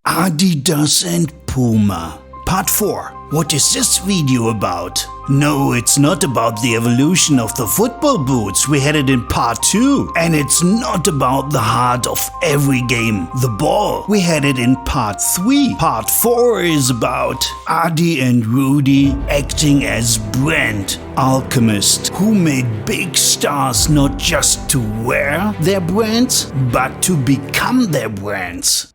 Adidas and Puma. Part 4. What is this video about? No, it's not about the evolution of the football boots, we had it in part 2. And it's not about the heart of every game, the ball, we had it in part 3. Part 4 is about Adi and Rudy acting as brand alchemists who made big stars not just to wear their brands, but to become their brands.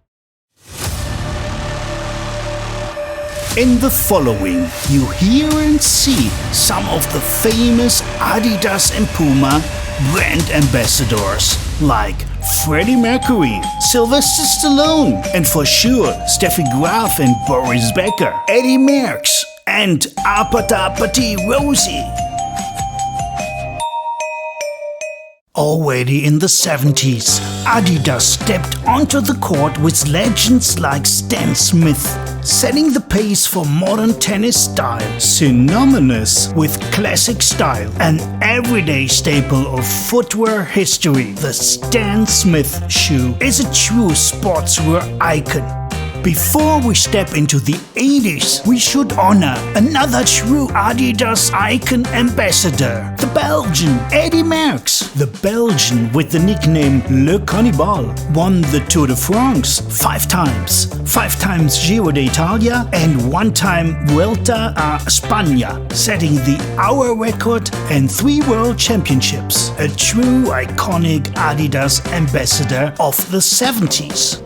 In the following, you hear and see some of the famous Adidas and Puma brand ambassadors like Freddie Mercury, Sylvester Stallone, and for sure Steffi Graf and Boris Becker, Eddie Merckx and Apatapati Rosie. Already in the 70s, Adidas stepped onto the court with legends like Stan Smith, setting the pace for modern tennis style, synonymous with classic style, an everyday staple of footwear history. The Stan Smith shoe is a true sportswear icon. Before we step into the 80s, we should honor another true Adidas icon ambassador, the Belgian Eddie Merckx. The Belgian with the nickname Le Cannibal won the Tour de France 5 times, 5 times Giro d'Italia and 1 time Vuelta a España, setting the hour record and 3 world championships. A true iconic Adidas ambassador of the 70s.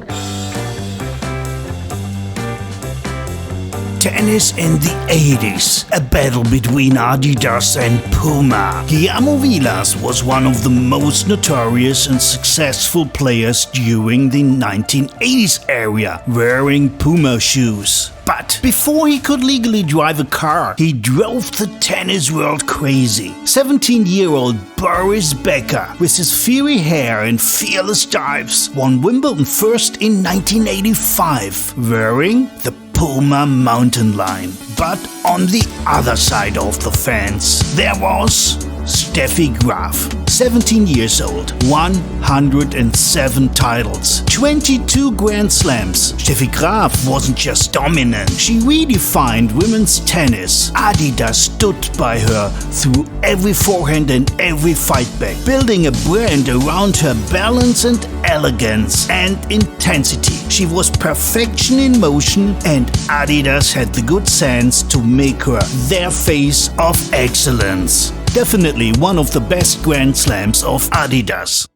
Tennis in the 80s, a battle between Adidas and Puma. Guillermo Vilas was one of the most notorious and successful players during the 1980s era, wearing Puma shoes. But before he could legally drive a car, he drove the tennis world crazy. 17-year-old Boris Becker, with his fiery hair and fearless dives, won Wimbledon first in 1985, wearing the Puma mountain line. But on the other side of the fence, there was Steffi Graf, 17 years old, 107 titles, 22 Grand Slams. Steffi Graf wasn't just dominant, she redefined women's tennis. Adidas stood by her through every forehand and every fight back, building a brand around her balance and elegance and intensity. She was perfection in motion, and Adidas had the good sense to make her their face of excellence. Definitely one of the best Grand Slams of Adidas.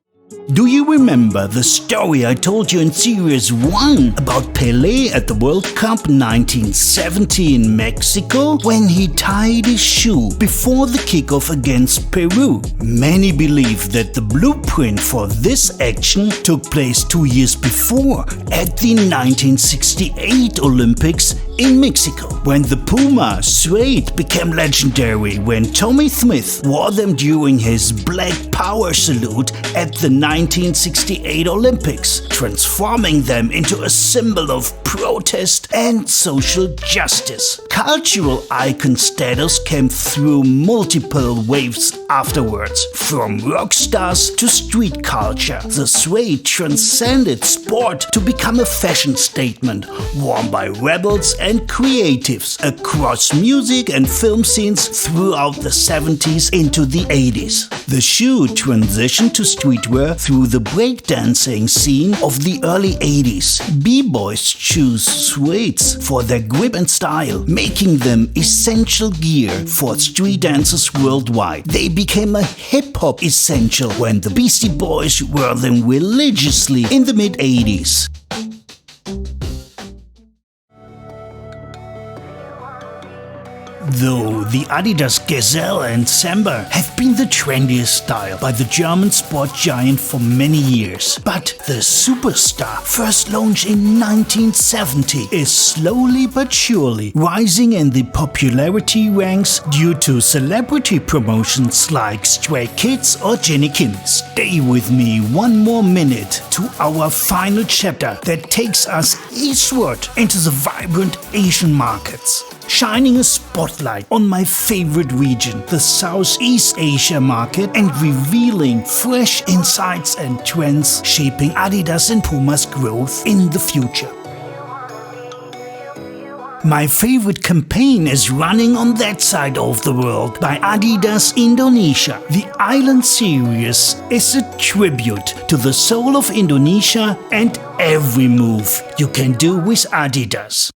Do you remember the story I told you in Series 1 about Pelé at the World Cup 1970 in Mexico when he tied his shoe before the kickoff against Peru? Many believe that the blueprint for this action took place 2 years before at the 1968 Olympics in Mexico, when the Puma Suede became legendary when Tommy Smith wore them during his Black Power salute at the 1968 Olympics, transforming them into a symbol of protest and social justice. Cultural icon status came through multiple waves afterwards. From rock stars to street culture, the Suede transcended sport to become a fashion statement, worn by rebels and creatives across music and film scenes throughout the 70s into the 80s. The shoe transitioned to streetwear through the breakdancing scene of the early 80s. B-boys choose Suedes for their grip and style, making them essential gear for street dancers worldwide. They became a hip-hop essential when the Beastie Boys wore them religiously in the mid-80s. Though the Adidas Gazelle and Samba have been the trendiest style by the German sport giant for many years, but the Superstar, first launched in 1970, is slowly but surely rising in the popularity ranks due to celebrity promotions like Stray Kids or Jenny Kim. Stay with me one more minute to our final chapter that takes us eastward into the vibrant Asian markets, shining a spotlight on my favorite region, the Southeast Asia market, and revealing fresh insights and trends shaping Adidas and Puma's growth in the future. My favorite campaign is running on that side of the world by Adidas Indonesia. The Island series is a tribute to the soul of Indonesia and every move you can do with Adidas.